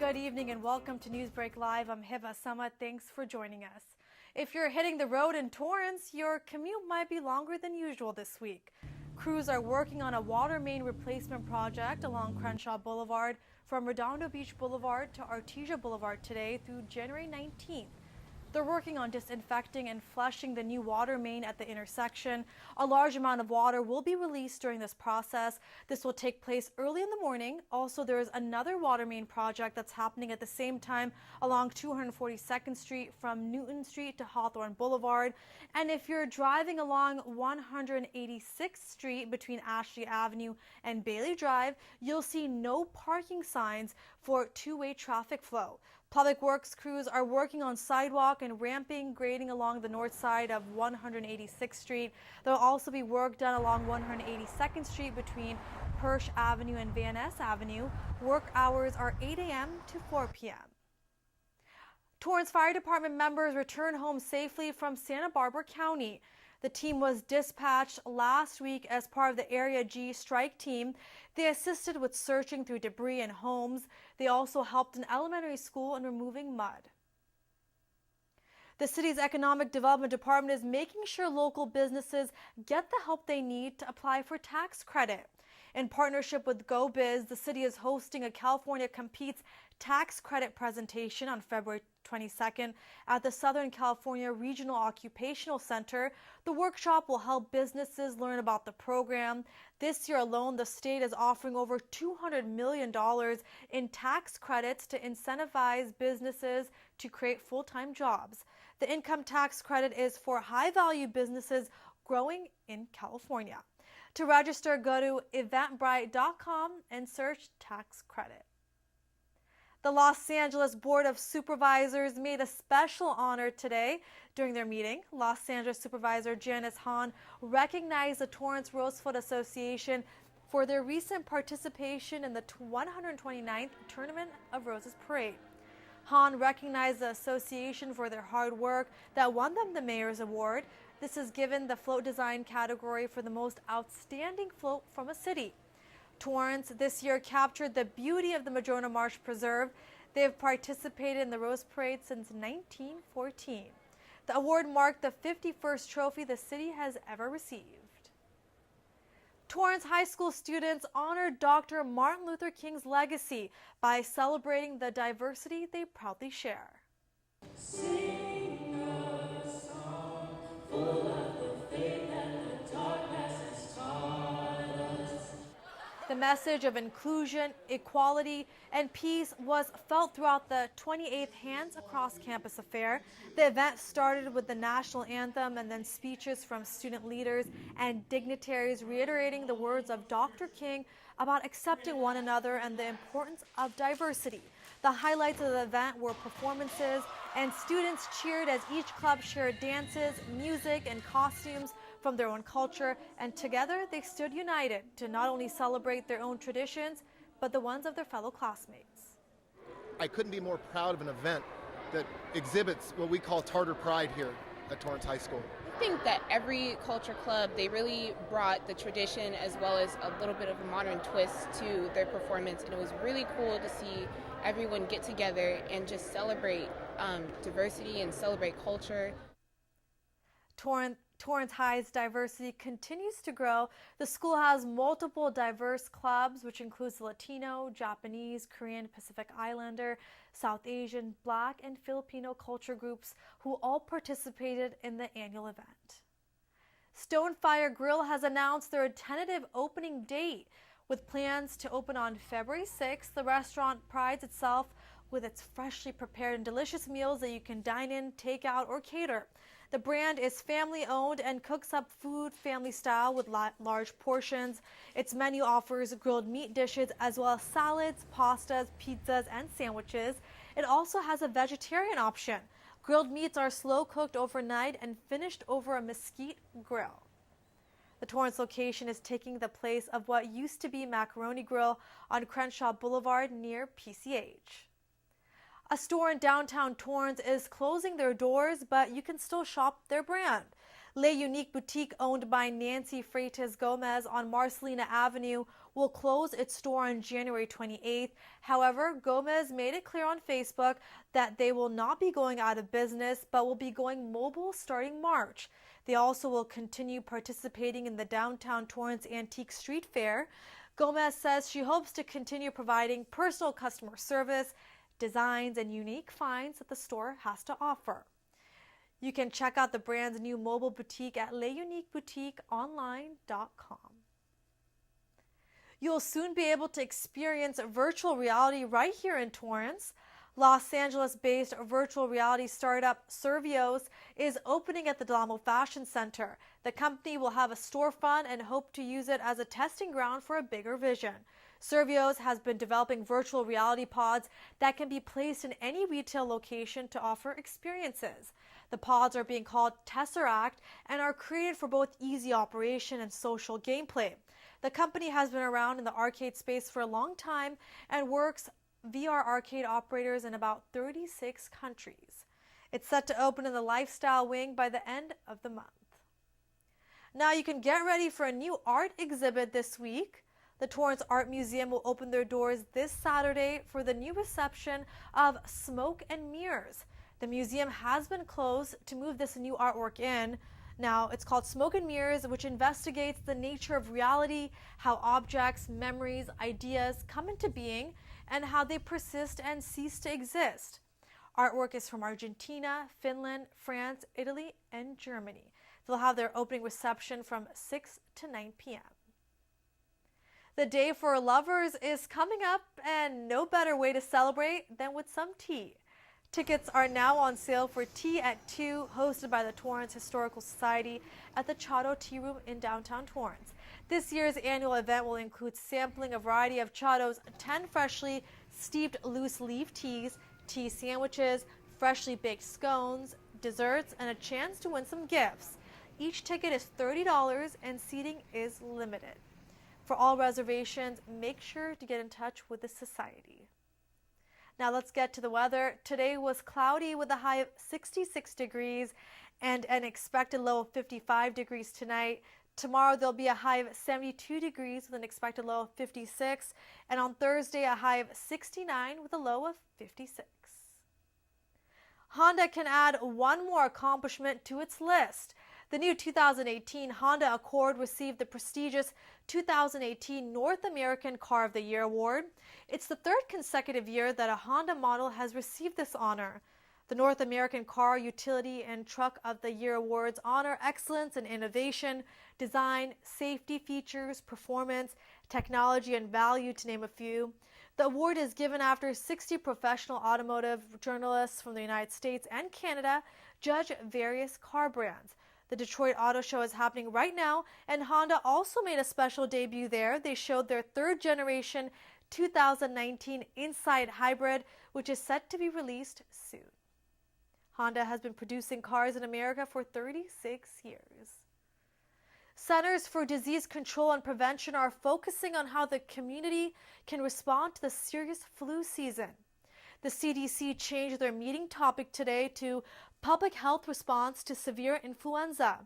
Good evening and welcome to NEWSBREAK Live. I'm Hiba Sama. Thanks for joining us. If you're hitting the road in Torrance, your commute might be longer than usual this week. Crews are working on a water main replacement project along Crenshaw Boulevard from Redondo Beach Boulevard to Artesia Boulevard today through January 19th. They're working on disinfecting and flushing the new water main at the intersection. A large amount of water will be released during this process. This will take place early in the morning. Also, there is another water main project that's happening at the same time along 242nd Street from Newton Street to Hawthorne Boulevard. And if you're driving along 186th Street between Ashley Avenue and Bailey Drive, you'll see no parking signs for two-way traffic flow. Public Works crews are working on sidewalk and ramping grading along the north side of 186th Street. There will also be work done along 182nd Street between Hirsch Avenue and Van Ness Avenue. Work hours are 8 a.m. to 4 p.m. Torrance Fire Department members return home safely from Santa Barbara County. The team was dispatched last week as part of the Area G strike team. They assisted with searching through debris in homes. They also helped an elementary school in removing mud. The city's Economic Development Department is making sure local businesses get the help they need to apply for tax credit. In partnership with GoBiz, the city is hosting a California Competes tax credit presentation on February 22nd at the Southern California Regional Occupational Center. The workshop will help businesses learn about the program. This year alone, the state is offering over $200 million in tax credits to incentivize businesses to create full-time jobs. The income tax credit is for high-value businesses growing in California. To register, go to eventbrite.com and search tax credit. The Los Angeles Board of Supervisors made a special honor today. During their meeting, Los Angeles Supervisor Janice Hahn recognized the Torrance Rose Float Association for their recent participation in the 129th Tournament of Roses Parade. Hahn recognized the association for their hard work that won them the Mayor's Award. This is given the float design category for the most outstanding float from a city. Torrance this year captured the beauty of the Madrona Marsh Preserve. They have participated in the Rose Parade since 1914. The award marked the 51st trophy the city has ever received. Torrance High School students honored Dr. Martin Luther King's legacy by celebrating the diversity they proudly share. Sing a song full of the faith that the dark past has taught us. The message of inclusion, equality, and peace was felt throughout the 28th Hands Across Campus affair. The event started with the national anthem and then speeches from student leaders and dignitaries reiterating the words of Dr. King about accepting one another and the importance of diversity. The highlights of the event were performances, and students cheered as each club shared dances, music, and costumes from their own culture, and together they stood united to not only celebrate their own traditions, but the ones of their fellow classmates. I couldn't be more proud of an event that exhibits what we call Tartar pride here at Torrance High School. I think that every culture club, they really brought the tradition as well as a little bit of a modern twist to their performance, and it was really cool to see everyone get together and just celebrate diversity and celebrate culture. Torrance High's diversity continues to grow. The school has multiple diverse clubs, which includes Latino, Japanese, Korean, Pacific Islander, South Asian, Black, and Filipino culture groups who all participated in the annual event. Stonefire Grill has announced their tentative opening date. With plans to open on February 6th, the restaurant prides itself with its freshly prepared and delicious meals that you can dine in, take out, or cater. The brand is family-owned and cooks up food family style with large portions. Its menu offers grilled meat dishes as well as salads, pastas, pizzas, and sandwiches. It also has a vegetarian option. Grilled meats are slow-cooked overnight and finished over a mesquite grill. The Torrance location is taking the place of what used to be Macaroni Grill on Crenshaw Boulevard near PCH. A store in downtown Torrance is closing their doors, but you can still shop their brand. Le Unique Boutique, owned by Nancy Freitas Gomez on Marcelina Avenue, will close its store on January 28th. However, Gomez made it clear on Facebook that they will not be going out of business, but will be going mobile starting March. They also will continue participating in the downtown Torrance Antique Street Fair. Gomez says she hopes to continue providing personal customer service, designs, and unique finds that the store has to offer. You can check out the brand's new mobile boutique at leuniqueboutiqueonline.com. You'll soon be able to experience virtual reality right here in Torrance. Los Angeles-based virtual reality startup Survios is opening at the Delamo Fashion Center. The company will have a storefront and hope to use it as a testing ground for a bigger vision. Survios has been developing virtual reality pods that can be placed in any retail location to offer experiences. The pods are being called Tesseract and are created for both easy operation and social gameplay. The company has been around in the arcade space for a long time and works VR arcade operators in about 36 countries. It's set to open in the lifestyle wing by the end of the month. Now you can get ready for a new art exhibit this week. The Torrance Art Museum will open their doors this Saturday for the new reception of Smoke and Mirrors. The museum has been closed to move this new artwork in. Now, it's called Smoke and Mirrors, which investigates the nature of reality, how objects, memories, ideas come into being, and how they persist and cease to exist. Artwork is from Argentina, Finland, France, Italy, and Germany. They'll have their opening reception from 6 to 9 p.m. The Day for Lovers is coming up, and no better way to celebrate than with some tea. Tickets are now on sale for Tea at 2, hosted by the Torrance Historical Society at the Chato Tea Room in downtown Torrance. This year's annual event will include sampling a variety of Chato's 10 freshly steeped loose leaf teas, tea sandwiches, freshly baked scones, desserts, and a chance to win some gifts. Each ticket is $30 and seating is limited. For all reservations, make sure to get in touch with the Society. Now let's get to the weather. Today was cloudy with a high of 66 degrees and an expected low of 55 degrees tonight. Tomorrow there'll be a high of 72 degrees with an expected low of 56. And on Thursday, a high of 69 with a low of 56. Honda can add one more accomplishment to its list. The new 2018 Honda Accord received the prestigious 2018 North American Car of the Year award. It's the third consecutive year that a Honda model has received this honor. The North American Car, Utility, and Truck of the Year awards honor excellence in innovation, design, safety features, performance, technology, and value, to name a few. The award is given after 60 professional automotive journalists from the United States and Canada judge various car brands. The Detroit Auto Show is happening right now, and Honda also made a special debut there. They showed their third generation 2019 Insight Hybrid, which is set to be released soon. Honda has been producing cars in America for 36 years. Centers for Disease Control and Prevention are focusing on how the community can respond to the serious flu season. The CDC changed their meeting topic today to Public Health Response to Severe Influenza.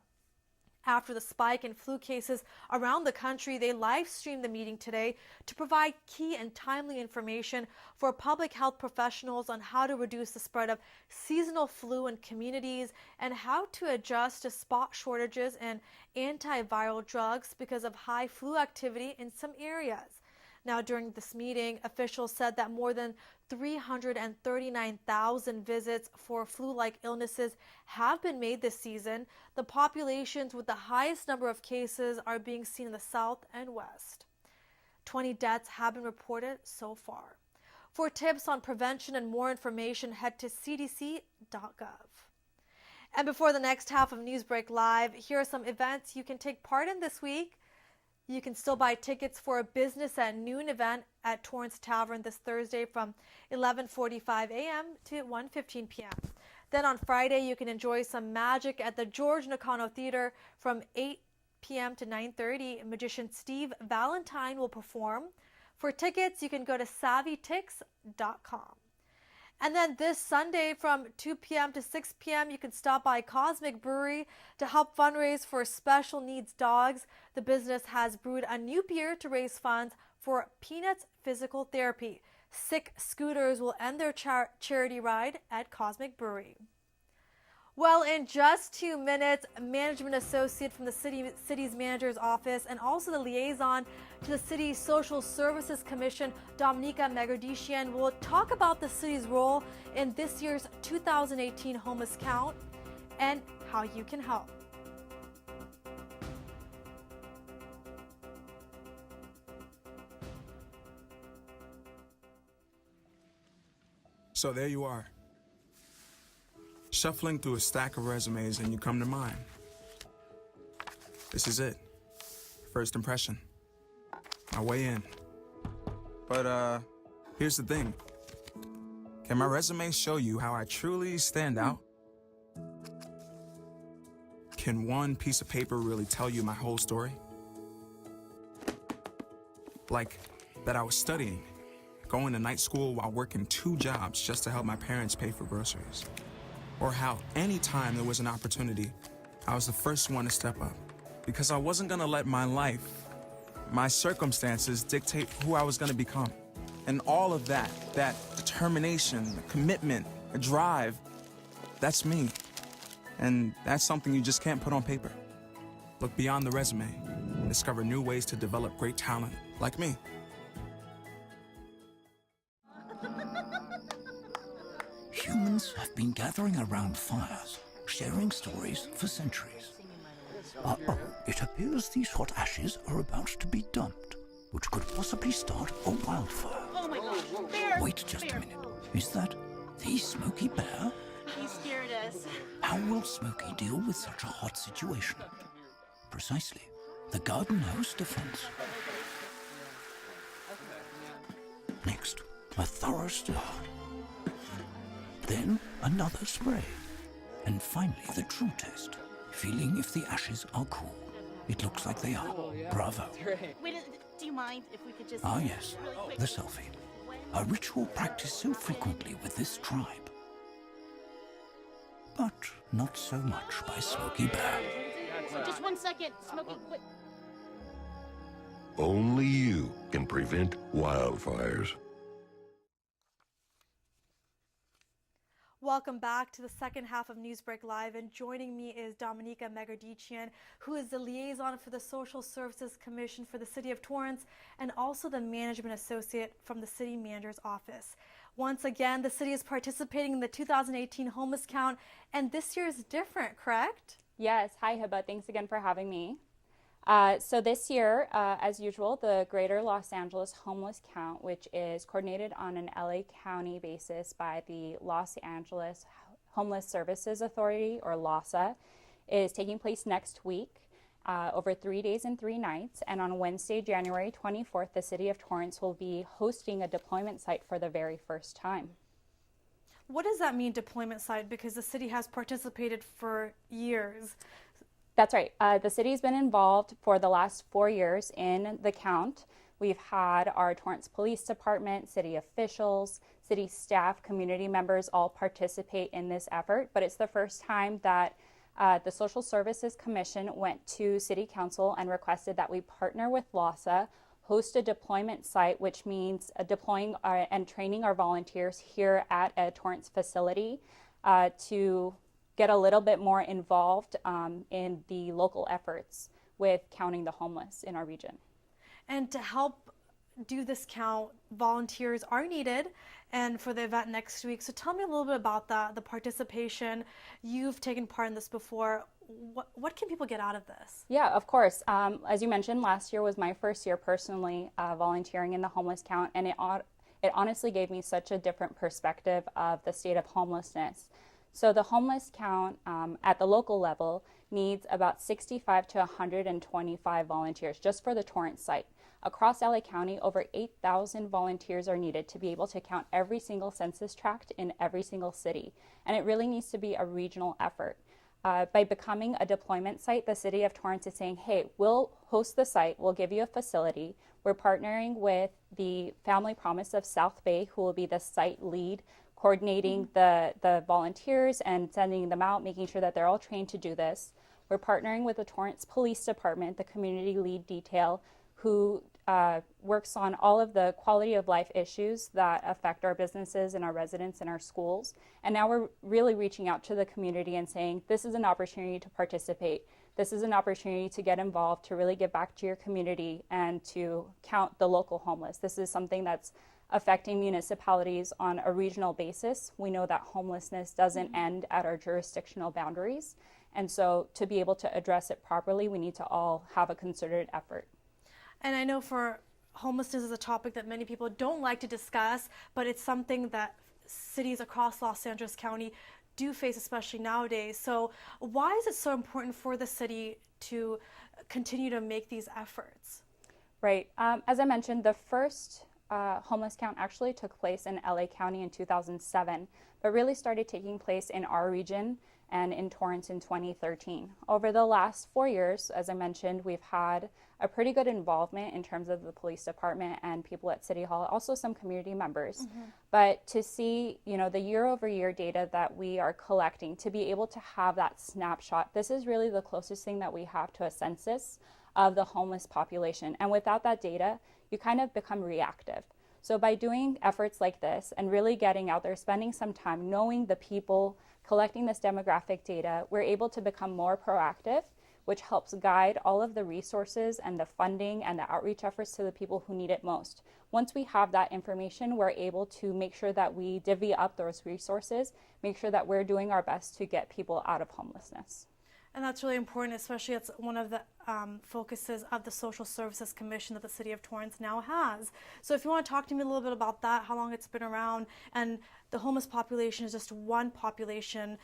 After the spike in flu cases around the country, they live-streamed the meeting today to provide key and timely information for public health professionals on how to reduce the spread of seasonal flu in communities and how to adjust to spot shortages in antiviral drugs because of high flu activity in some areas. Now, during this meeting, officials said that more than 339,000 visits for flu-like illnesses have been made this season. The populations with the highest number of cases are being seen in the South and West. 20 deaths have been reported so far. For tips on prevention and more information, head to cdc.gov. And before the next half of NewsBreak Live, here are some events you can take part in this week. You can still buy tickets for a Business at Noon event at Torrance Tavern this Thursday from 11:45 a.m. to 1:15 p.m. Then on Friday, you can enjoy some magic at the George Nakano Theater from 8 p.m. to 9:30. Magician Steve Valentine will perform. For tickets, you can go to savvytix.com. And then this Sunday from 2 p.m. to 6 p.m., you can stop by Cosmic Brewery to help fundraise for special needs dogs. The business has brewed a new beer to raise funds for Peanuts Physical Therapy. Sick scooters will end their charity ride at Cosmic Brewery. Well, in just 2 minutes, management associate from the city's manager's office and also the liaison to the city's Social Services Commission, Domenica Megerdichian, will talk about the city's role in this year's 2018 homeless count and how you can help. So there you are, shuffling through a stack of resumes and you come to mine. This is it. First impression. My way in. But here's the thing. Can my resume show you how I truly stand out? Can one piece of paper really tell you my whole story? Like that I was studying, going to night school while working 2 jobs just to help my parents pay for groceries. Or how anytime there was an opportunity, I was the first one to step up. Because I wasn't gonna let my life, my circumstances dictate who I was gonna become. And all of that determination, commitment, drive, that's me. And that's something you just can't put on paper. Look beyond the resume, discover new ways to develop great talent, like me. Humans have been gathering around fires, sharing stories for centuries. Uh-oh, it appears these hot ashes are about to be dumped, which could possibly start a wildfire. Oh my gosh, bear! Wait just a minute. Is that the Smokey Bear? He scared us. How will Smokey deal with such a hot situation? Precisely, the garden hose defense. Next, a thorough stir. Then another spray. And finally the true test, feeling if the ashes are cool. It looks like they are. Bravo. Wait, do you mind if we could just... Ah yes, really quick? the selfie. A ritual practiced so frequently with this tribe. But not so much by Smokey Bear. Just 1 second, Smokey, quick. Only you can prevent wildfires. Welcome back to the second half of NEWSBREAK Live, and joining me is Domenica Megerdichian, who is the liaison for the Social Services Commission for the City of Torrance and also the management associate from the city manager's office. Once again, the city is participating in the 2018 homeless count, and this year is different, correct? Yes. Hi, Hiba. Thanks again for having me. So this year, as usual, the Greater Los Angeles Homeless Count, which is coordinated on an LA County basis by the Los Angeles Homeless Services Authority, or LAHSA, is taking place next week over 3 days and 3 nights. And on Wednesday, January 24th, the City of Torrance will be hosting a deployment site for the very first time. What does that mean, deployment site? Because the city has participated for years. That's right. The city's been involved for the last 4 years in the count. We've had our Torrance Police Department, city officials, city staff, community members all participate in this effort, but it's the first time that the Social Services Commission went to City Council and requested that we partner with LAHSA, host a deployment site, which means deploying and training our volunteers here at a Torrance facility to get a little bit more involved in the local efforts with counting the homeless in our region. And to help do this count, volunteers are needed, and for the event next week. So tell me a little bit about that, the participation. You've taken part in this before. What can people get out of this? Yeah, of course. As you mentioned, last year was my first year personally volunteering in the homeless count, and it honestly gave me such a different perspective of the state of homelessness. So the homeless count at the local level needs about 65 to 125 volunteers just for the Torrance site. Across LA County, over 8,000 volunteers are needed to be able to count every single census tract in every single city. And it really needs to be a regional effort. By becoming a deployment site, the city of Torrance is saying, hey, we'll host the site, we'll give you a facility. We're partnering with the Family Promise of South Bay, who will be the site lead coordinating the volunteers and sending them out, making sure that they're all trained to do this. We're partnering with the Torrance Police Department, the community lead detail, who works on all of the quality of life issues that affect our businesses and our residents and our schools. And now we're really reaching out to the community and saying, this is an opportunity to participate. This is an opportunity to get involved, to really give back to your community and to count the local homeless. This is something that's affecting municipalities on a regional basis. We know that homelessness doesn't end at our jurisdictional boundaries. And so to be able to address it properly, we need to all have a concerted effort. And I know for homelessness is a topic that many people don't like to discuss, but it's something that cities across Los Angeles County do face, especially nowadays. So why is it so important for the city to continue to make these efforts? Right. As I mentioned, the first homeless count actually took place in LA County in 2007, but really started taking place in our region and in Torrance in 2013. Over the last 4 years, as I mentioned, we've had a pretty good involvement in terms of the police department and people at City Hall, also some community members. But to see, the year-over-year data that we are collecting, to be able to have that snapshot, this is really the closest thing that we have to a census of the homeless population. And without that data, you kind of become reactive. So by doing efforts like this and really getting out there, spending some time knowing the people, collecting this demographic data, we're able to become more proactive, which helps guide all of the resources and the funding and the outreach efforts to the people who need it most. Once we have that information, we're able to make sure that we divvy up those resources, make sure that we're doing our best to get people out of homelessness. And that's really important, especially it's one of the focuses of the Social Services Commission that the City of Torrance now has. So if you want to talk to me a little bit about that, how long it's been around, and the homeless population is just one population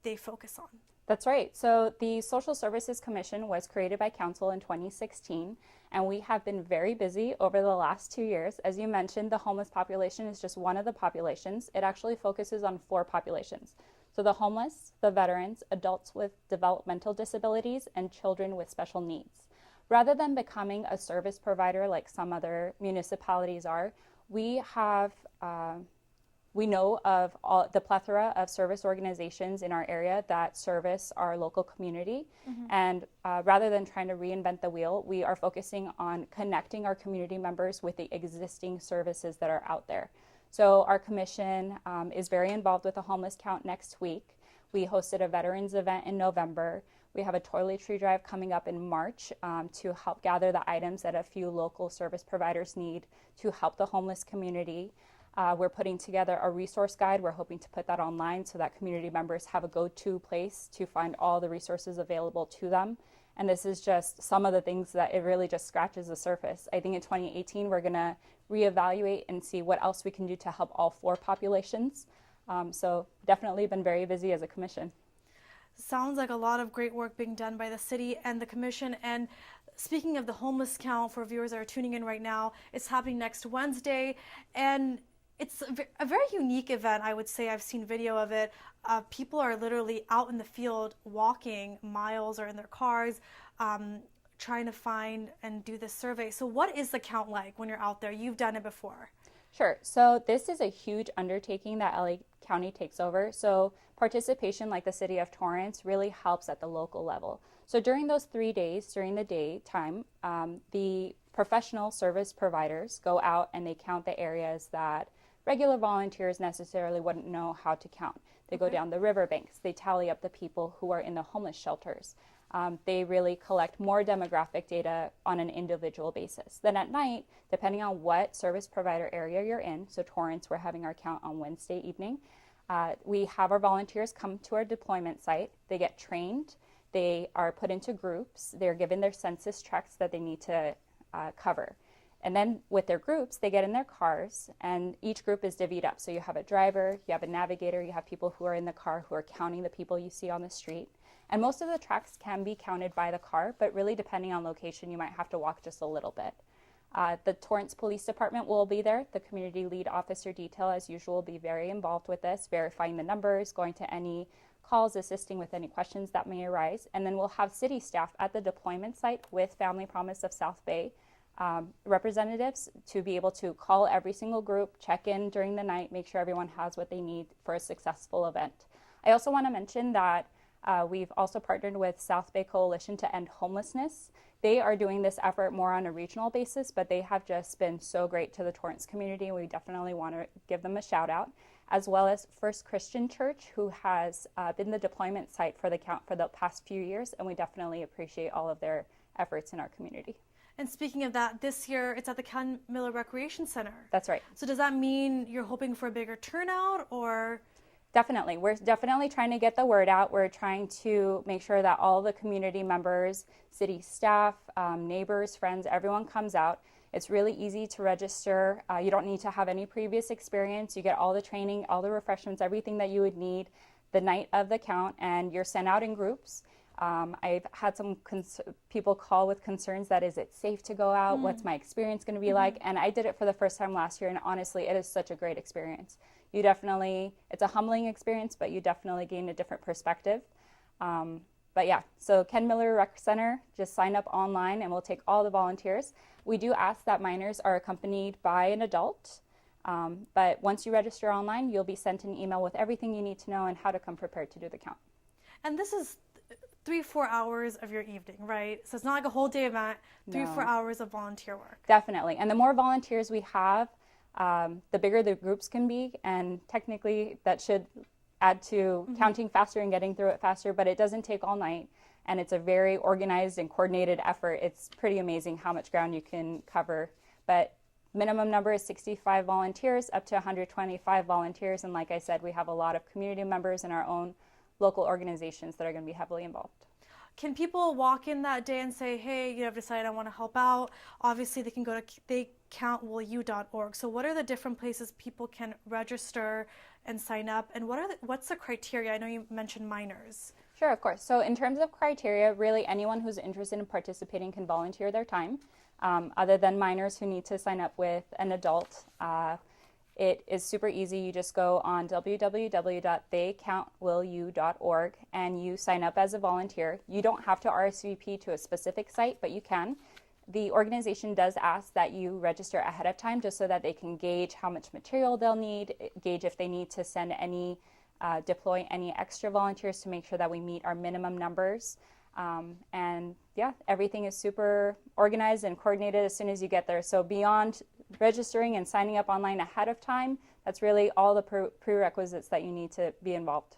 they focus on. That's right. So the Social Services Commission was created by Council in 2016, and we have been very busy over the last 2 years. As you mentioned, the homeless population is just one of the populations. It actually focuses on 4 populations. So the homeless, the veterans, adults with developmental disabilities, and children with special needs. Rather than becoming a service provider like some other municipalities are, we know of the plethora of service organizations in our area that service our local community. And rather than trying to reinvent the wheel, we are focusing on connecting our community members with the existing services that are out there. So our commission is very involved with the homeless count next week. We hosted a veterans event in November. We have a toiletry drive coming up in March to help gather the items that a few local service providers need to help the homeless community. We're putting together a resource guide. We're hoping to put that online so that community members have a go-to place to find all the resources available to them. And this is just some of the things that it really just scratches the surface. I think in 2018, we're going to reevaluate and see what else we can do to help all 4 populations. So definitely been very busy as a commission. Sounds like a lot of great work being done by the city and the commission. And speaking of the homeless count, for viewers that are tuning in right now, it's happening next Wednesday. And it's a very unique event, I would say. I've seen video of it. People are literally out in the field walking miles or in their cars, trying to find and do this survey. So what is the count like when you're out there? You've done it before. Sure. So this is a huge undertaking that LA County takes over. So participation, like the City of Torrance, really helps at the local level. So during those 3 days, during the daytime, the professional service providers go out and they count the areas that regular volunteers necessarily wouldn't know how to count. They go down the riverbanks. They tally up the people who are in the homeless shelters. They really collect more demographic data on an individual basis. Then at night, depending on what service provider area you're in, so Torrance, we're having our count on Wednesday evening, we have our volunteers come to our deployment site. They get trained. They are put into groups. They're given their census tracts that they need to cover. And then with their groups, they get in their cars, and each group is divvied up. So you have a driver, you have a navigator, you have people who are in the car who are counting the people you see on the street. And most of the tracks can be counted by the car, but really depending on location, you might have to walk just a little bit. The Torrance Police Department will be there. The community lead officer detail, as usual, will be very involved with this, verifying the numbers, going to any calls, assisting with any questions that may arise. And then we'll have city staff at the deployment site with Family Promise of South Bay, representatives to be able to call every single group, check in during the night, make sure everyone has what they need for a successful event. I also want to mention that we've also partnered with South Bay Coalition to End Homelessness. They are doing this effort more on a regional basis, but they have just been so great to the Torrance community. We definitely want to give them a shout out, as well as First Christian Church, who has been the deployment site for the count for the past few years, and we definitely appreciate all of their efforts in our community. And speaking of that, this year it's at the Ken Miller Recreation Center. That's right. So does that mean you're hoping for a bigger turnout, or? Definitely. We're definitely trying to get the word out. We're trying to make sure that all the community members, city staff, neighbors, friends, everyone comes out. It's really easy to register. You don't need to have any previous experience. You get all the training, all the refreshments, everything that you would need the night of the count, and you're sent out in groups. I've had some people call with concerns that is it safe to go out? What's my experience going to be like? And I did it for the first time last year, and honestly, it is such a great experience. You definitely, it's a humbling experience, but you definitely gain a different perspective. But yeah, so Ken Miller Rec Center, just sign up online and we'll take all the volunteers. We do ask that minors are accompanied by an adult. But once you register online, you'll be sent an email with everything you need to know and how to come prepared to do the count. And this is 3-4 hours of your evening, right? So it's not like a whole day event, 3-4 hours of volunteer work. Definitely. And the more volunteers we have, the bigger the groups can be. And technically that should add to counting faster and getting through it faster, but it doesn't take all night. And it's a very organized and coordinated effort. It's pretty amazing how much ground you can cover. But minimum number is 65 volunteers, up to 125 volunteers. And like I said, we have a lot of community members in our own local organizations that are going to be heavily involved. Can people walk in that day and say, hey, you have decided I want to help out? Obviously, they can go to theycountwillyou.org. So what are the different places people can register and sign up? And what's the criteria? I know you mentioned minors. Sure, of course. So in terms of criteria, really anyone who's interested in participating can volunteer their time, other than minors who need to sign up with an adult. It is super easy. You just go on www.theycountwillyou.org and you sign up as a volunteer. You don't have to RSVP to a specific site, but you can. The organization does ask that you register ahead of time just so that they can gauge how much material they'll need, gauge if they need to send any, deploy any extra volunteers to make sure that we meet our minimum numbers. And yeah, everything is super organized and coordinated as soon as you get there. So beyond registering and signing up online ahead of time, that's really all the prerequisites that you need to be involved.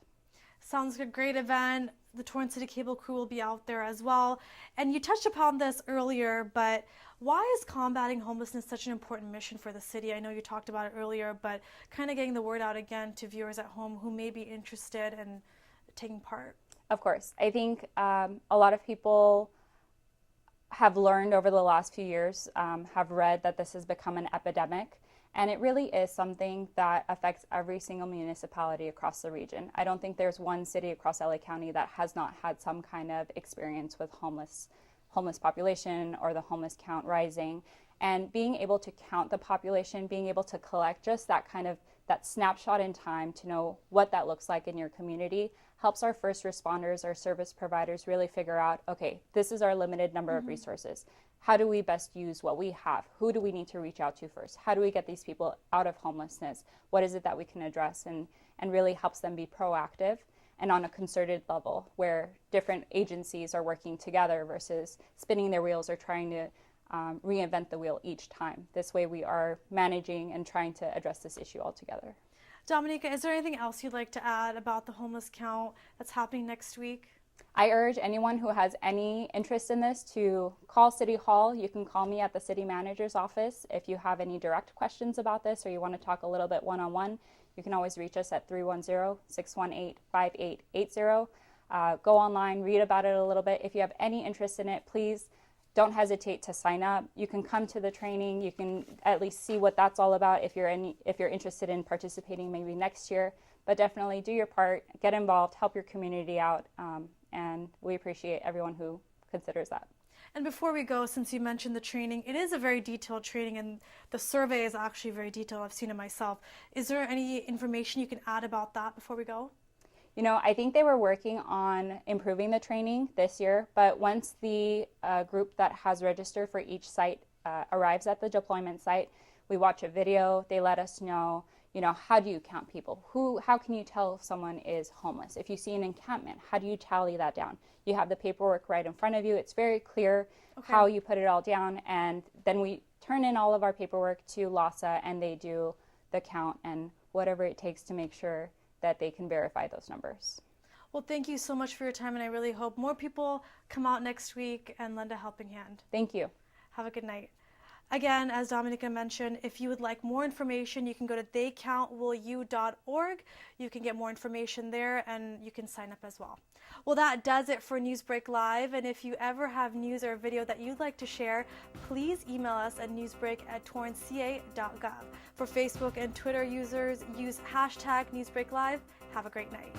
Sounds like a great event. The Torrance City Cable crew will be out there as well. And you touched upon this earlier, but why is combating homelessness such an important mission for the city? I know you talked about it earlier, but kind of getting the word out again to viewers at home who may be interested in taking part. Of course. I think a lot of people have learned over the last few years, have read that this has become an epidemic, and it really is something that affects every single municipality across the region. I don't think there's one city across LA County that has not had some kind of experience with homeless population or the homeless count rising. And being able to count the population, being able to collect just that kind of that snapshot in time to know what that looks like in your community helps our first responders, our service providers really figure out, okay, this is our limited number of resources. How do we best use what we have? Who do we need to reach out to first? How do we get these people out of homelessness? What is it that we can address? And really helps them be proactive and on a concerted level where different agencies are working together versus spinning their wheels or trying to reinvent the wheel each time. This way we are managing and trying to address this issue altogether. Domenica, is there anything else you'd like to add about the homeless count that's happening next week? I urge anyone who has any interest in this to call City Hall. You can call me at the city manager's office if you have any direct questions about this or you want to talk a little bit one-on-one. You can always reach us at 310-618-5880. Go online, read about it a little bit. If you have any interest in it, please don't hesitate to sign up. You can come to the training. You can at least see what that's all about if you're interested in participating maybe next year. But definitely do your part, get involved, help your community out, and we appreciate everyone who considers that. And before we go, since you mentioned the training, it is a very detailed training and the survey is actually very detailed. I've seen it myself. Is there any information you can add about that before we go? You know, I think they were working on improving the training this year, but once the group that has registered for each site arrives at the deployment site, we watch a video. They let us know, how do you count people? How can you tell if someone is homeless? If you see an encampment, how do you tally that down? You have the paperwork right in front of you. It's very clear how you put it all down. And then we turn in all of our paperwork to LASA, and they do the count and whatever it takes to make sure that they can verify those numbers. Well, thank you so much for your time, and I really hope more people come out next week and lend a helping hand. Thank you. Have a good night. Again, as Domenica mentioned, if you would like more information, you can go to theycountwillyou.org. You can get more information there, and you can sign up as well. Well, that does it for NewsBreak Live, and if you ever have news or video that you'd like to share, please email us at newsbreak@torranceca.gov. For Facebook and Twitter users, use #NewsBreakLive. Have a great night.